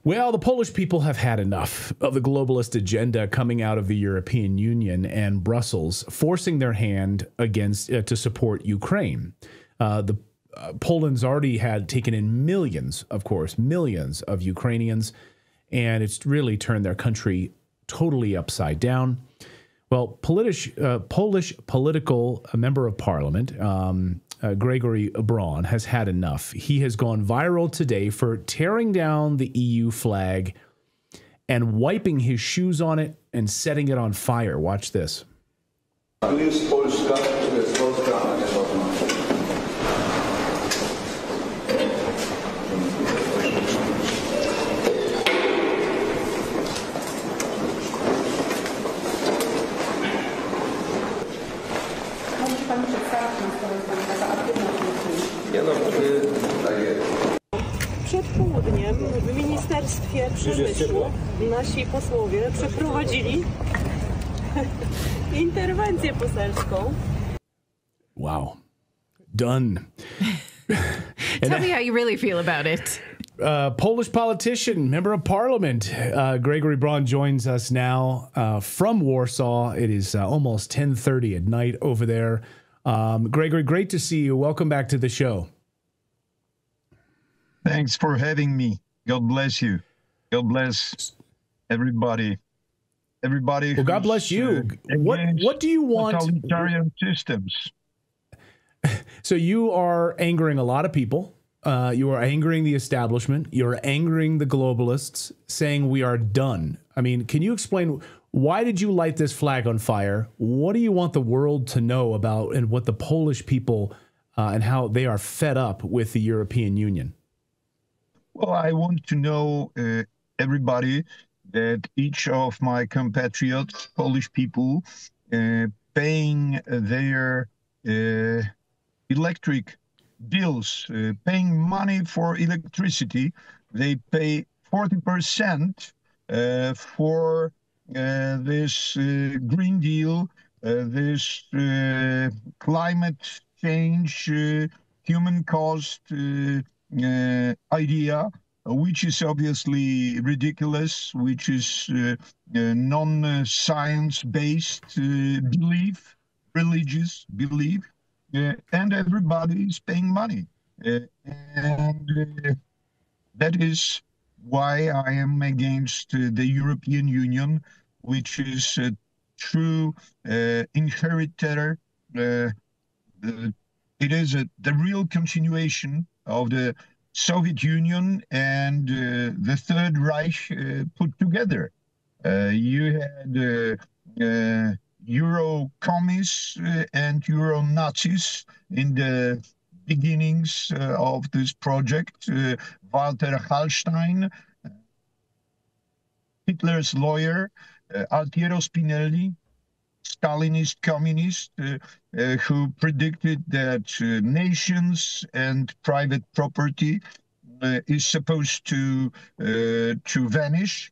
Well, the Polish people have had enough of the globalist agenda coming out of the European Union and Brussels, forcing their hand against to support Ukraine. Poland's already had taken in millions, of course, millions of Ukrainians, and it's really turned their country totally upside down. Well, Polish political member of parliament, Grzegorz Braun, has had enough. He has gone viral today for tearing down the EU flag and wiping his shoes on it and setting it on fire. Watch this. Tu jest Polska, tu jest Polska, a nie Polska. Przed południem w Ministerstwie Przemysłu nasi posłowie przeprowadzili interwencję poselską. Wow. Done. Tell me how you really feel about it. Polish politician, member of parliament, Grzegorz Braun joins us now from Warsaw. It is almost 10:30 at night over there. Grzegorz, great to see you. Welcome back to the show. Thanks for having me. God bless you. God bless everybody. Everybody. Well, God bless you. What do you want? Totalitarian systems. So you are angering a lot of people. You are angering the establishment. You're angering the globalists, saying we are done. I mean, can you explain why did you light this flag on fire? What do you want the world to know about and what the Polish people and how they are fed up with the European Union? Well, I want to know everybody that each of my compatriots, Polish people, paying their electric bills, paying money for electricity, they pay 40% for this Green Deal, this climate change, human cost idea, which is obviously ridiculous, which is non-science-based belief, religious belief, and everybody is paying money. And that is why I am against the European Union, which is a true inheritor. It is the real continuation of the Soviet Union and the Third Reich put together. You had Euro commies and Euro Nazis in the beginnings of this project. Walter Hallstein, Hitler's lawyer, Altiero Spinelli, Stalinist communist, who predicted that nations and private property is supposed to vanish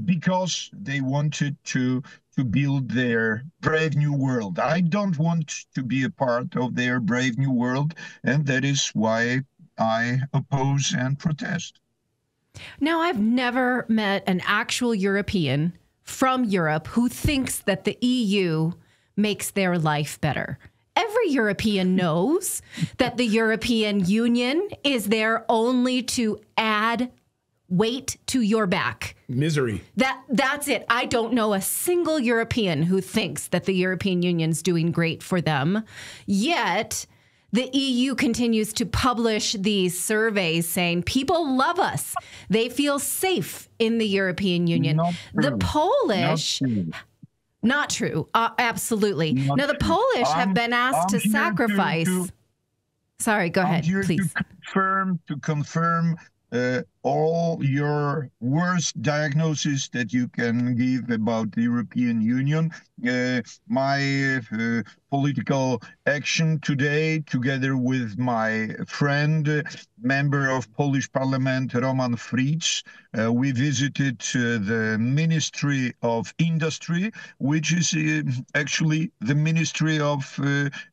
because they wanted to build their brave new world. I don't want to be a part of their brave new world, and that is why I oppose and protest. Now, I've never met an actual European from Europe who thinks that the EU makes their life better. Every European knows that the European Union is there only to add weight to your back. Misery. That's it. I don't know a single European who thinks that the European Union's doing great for them. Yet the EU continues to publish these surveys saying people love us. They feel safe in the European Union. The Polish, not true. Absolutely. Now, the Polish have been asked to sacrifice. Sorry, go ahead, please. To confirm all your worst diagnosis that you can give about the European Union. My political action today, together with my friend, member of Polish Parliament, Roman Fritz, we visited the Ministry of Industry, which is actually the Ministry of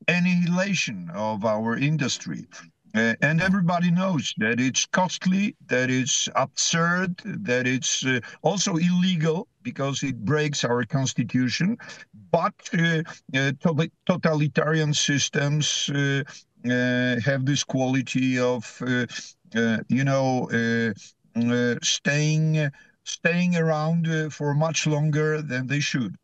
Annihilation of our industry. And everybody knows that it's costly, that it's absurd, that it's also illegal because it breaks our constitution. But totalitarian systems have this quality of, staying around for much longer than they should.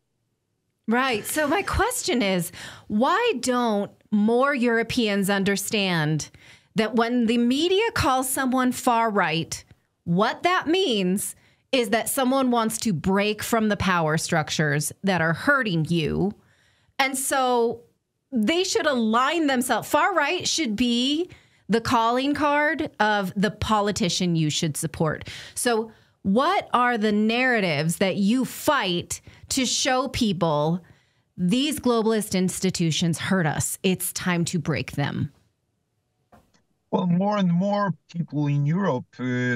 Right. So my question is, why don't more Europeans understand that when the media calls someone far right, what that means is that someone wants to break from the power structures that are hurting you. And so they should align themselves. Far right should be the calling card of the politician you should support. So what are the narratives that you fight to show people these globalist institutions hurt us? It's time to break them. Well, more and more people in Europe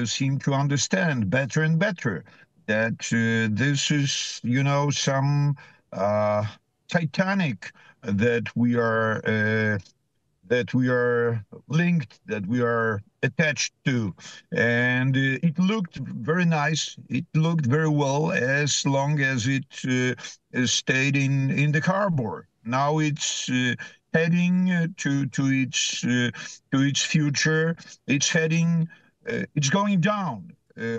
seem to understand better and better that this is, some Titanic that we are linked, that we are attached to. And it looked very nice. It looked very well as long as it stayed in the harbor. Now it's heading to its future. It's heading. It's going down.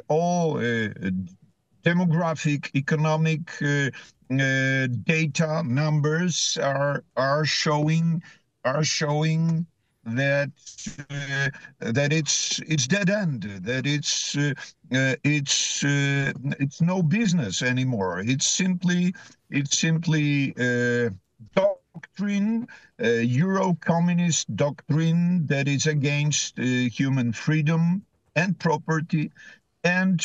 All demographic, economic data numbers are showing that it's dead end. That it's no business anymore. It's simply doctrine, Euro-communist doctrine that is against human freedom and property and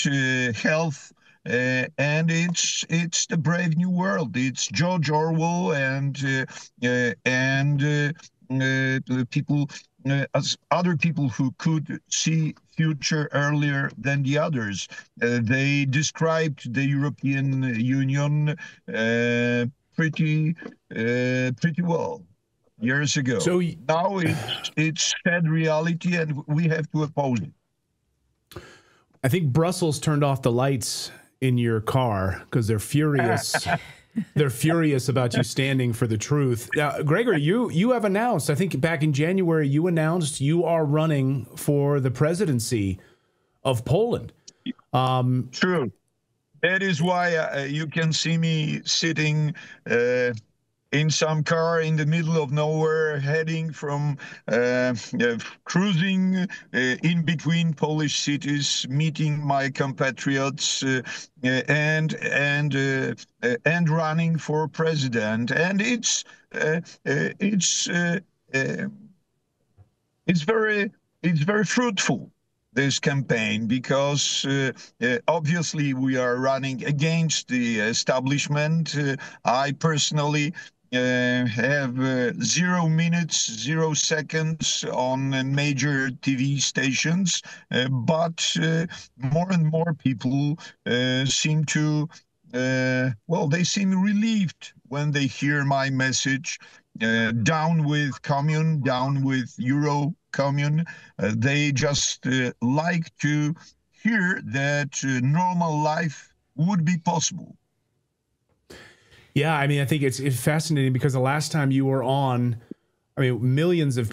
health. And it's the Brave New World. It's George Orwell and people, as other people who could see future earlier than the others. They described the European Union pretty well years ago. So now it's sad reality, and we have to oppose it. I think Brussels turned off the lights in your car because they're furious. They're furious about you standing for the truth. Now, Gregor, you have announced, I think back in January, you announced you are running for the presidency of Poland. True. That is why you can see me sitting in some car in the middle of nowhere, heading from cruising in between Polish cities, meeting my compatriots, and running for president. And it's very fruitful, this campaign, because obviously we are running against the establishment. I personally have 0 minutes, 0 seconds on major TV stations, but more and more people seem to, they seem relieved when they hear my message, down with commune, down with Euro commune. They just like to hear that normal life would be possible. Yeah, I mean, I think it's fascinating because the last time you were on, I mean, millions of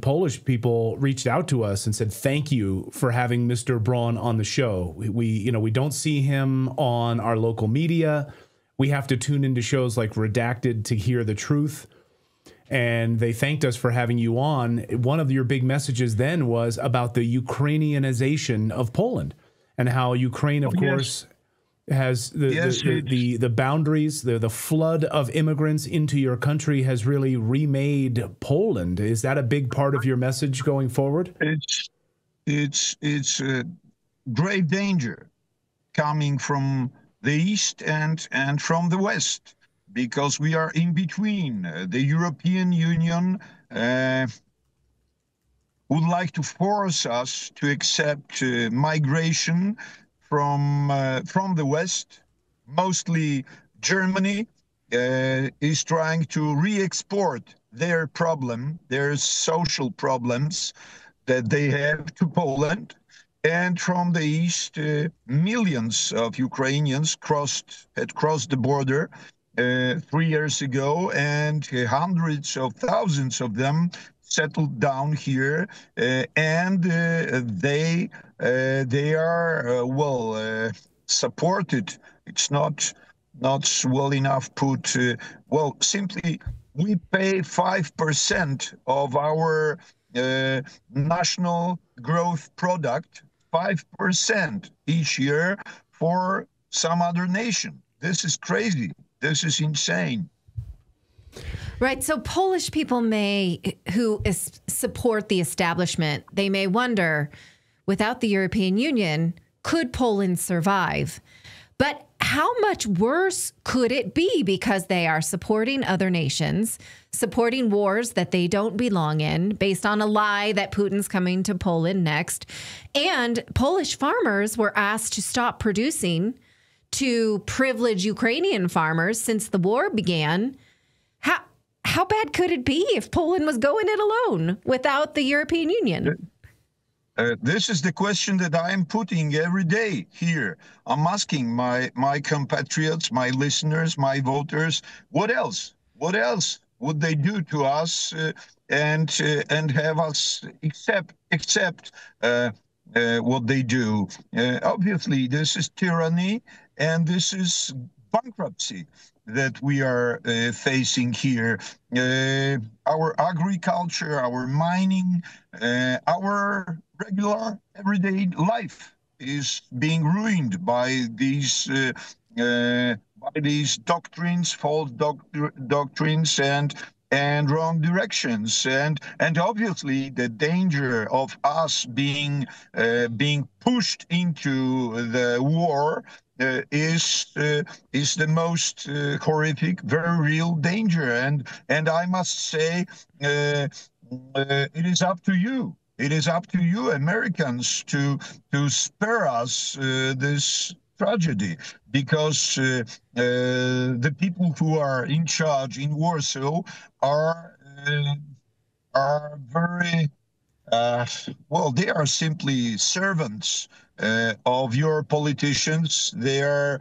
Polish people reached out to us and said, thank you for having Mr. Braun on the show. We don't see him on our local media. We have to tune into shows like Redacted to hear the truth. And they thanked us for having you on. One of your big messages then was about the Ukrainianization of Poland and how Ukraine, of course, has the boundaries, the flood of immigrants into your country has really remade Poland. Is that a big part of your message going forward? It's a great danger coming from the East and from the West, because we are in between. The European Union would like to force us to accept migration from the West. Mostly Germany is trying to re-export their problem, their social problems that they have to Poland. And from the east, millions of Ukrainians had crossed the border 3 years ago, and hundreds of thousands of them settled down here, and they are supported. It's not well enough put. Simply we pay 5% of our national growth product, 5% each year for some other nation. This is crazy. This is insane. Right. So Polish people who support the establishment, they may wonder, without the European Union, could Poland survive? But how much worse could it be, because they are supporting other nations, supporting wars that they don't belong in, based on a lie that Putin's coming to Poland next. And Polish farmers were asked to stop producing to privilege Ukrainian farmers since the war began. How bad could it be if Poland was going it alone without the European Union? This is the question that I am putting every day here. I'm asking my compatriots, my listeners, my voters, what else? What else would they do to us and have us accept what they do? Obviously, this is tyranny, and this is bankruptcy that we are facing here. Our agriculture, our mining, our regular everyday life is being ruined by these doctrines, false doctrines, and wrong directions, and obviously the danger of us being pushed into the war is the most horrific, very real danger, and I must say it is up to you. It is up to you, Americans, to spare us this tragedy, because the people who are in charge in Warsaw are very they are simply servants of your politicians. They are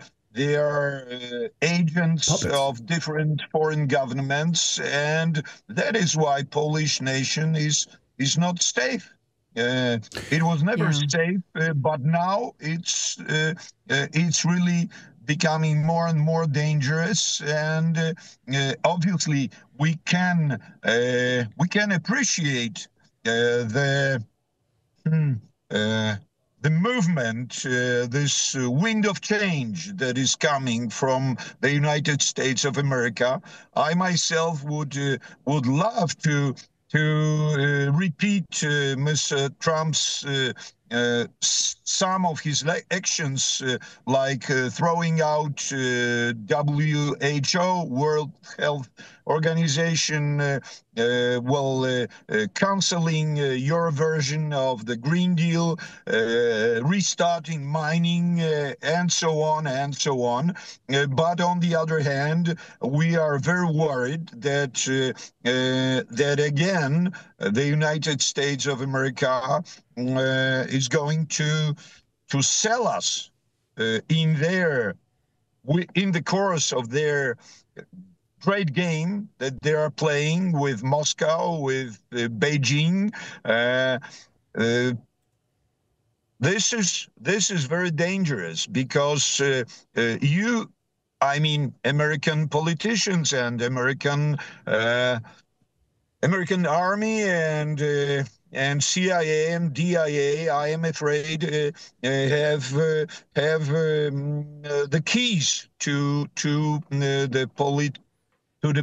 agents puppets of different foreign governments, and that is why Polish nation is not safe. It was never safe, but now it's really becoming more and more dangerous. And obviously, we can appreciate the movement, this wind of change that is coming from the United States of America. I myself would love to repeat Mr. Trump's some of his actions, like throwing out WHO, World Health Organization, canceling your version of the Green Deal, restarting mining, and so on and so on. But on the other hand, we are very worried that that again the United States of America is going to sell us in the course of their great game that they are playing with Moscow, with Beijing. This is very dangerous, because American politicians and American army and CIA and DIA, I am afraid, have the keys to the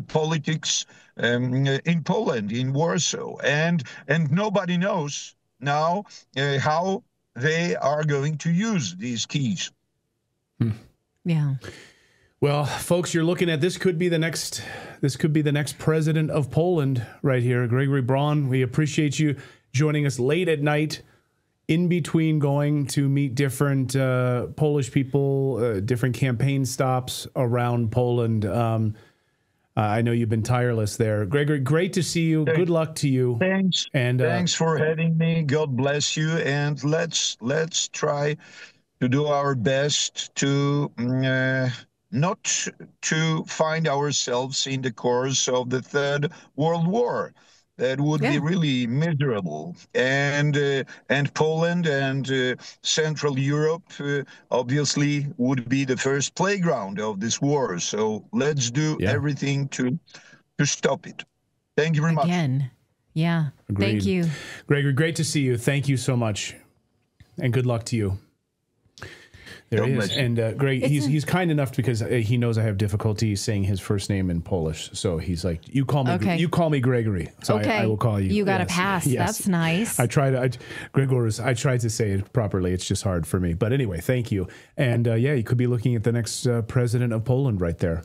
politics in Poland, in Warsaw, and nobody knows now how they are going to use these keys. Yeah. Well, folks, you're looking at this could be the next president of Poland right here, Grzegorz Braun. We appreciate you joining us late at night, in between going to meet different Polish people, different campaign stops around Poland. I know you've been tireless there. Gregory, great to see you. Good luck to you. Thanks. And thanks for having me. God bless you. And let's try to do our best to not to find ourselves in the course of the Third World War. That would be really miserable. And Poland and Central Europe obviously would be the first playground of this war. So let's do everything to stop it. Thank you very much. Yeah. Agreed. Thank you. Gregory, great to see you. Thank you so much. And good luck to you. There he is. And Greg, he's kind enough because he knows I have difficulty saying his first name in Polish. So he's like, you call me Gregory. So I will call you. You got a pass. Yes. That's nice. I tried to say it properly. It's just hard for me. But anyway, thank you. And you could be looking at the next president of Poland right there.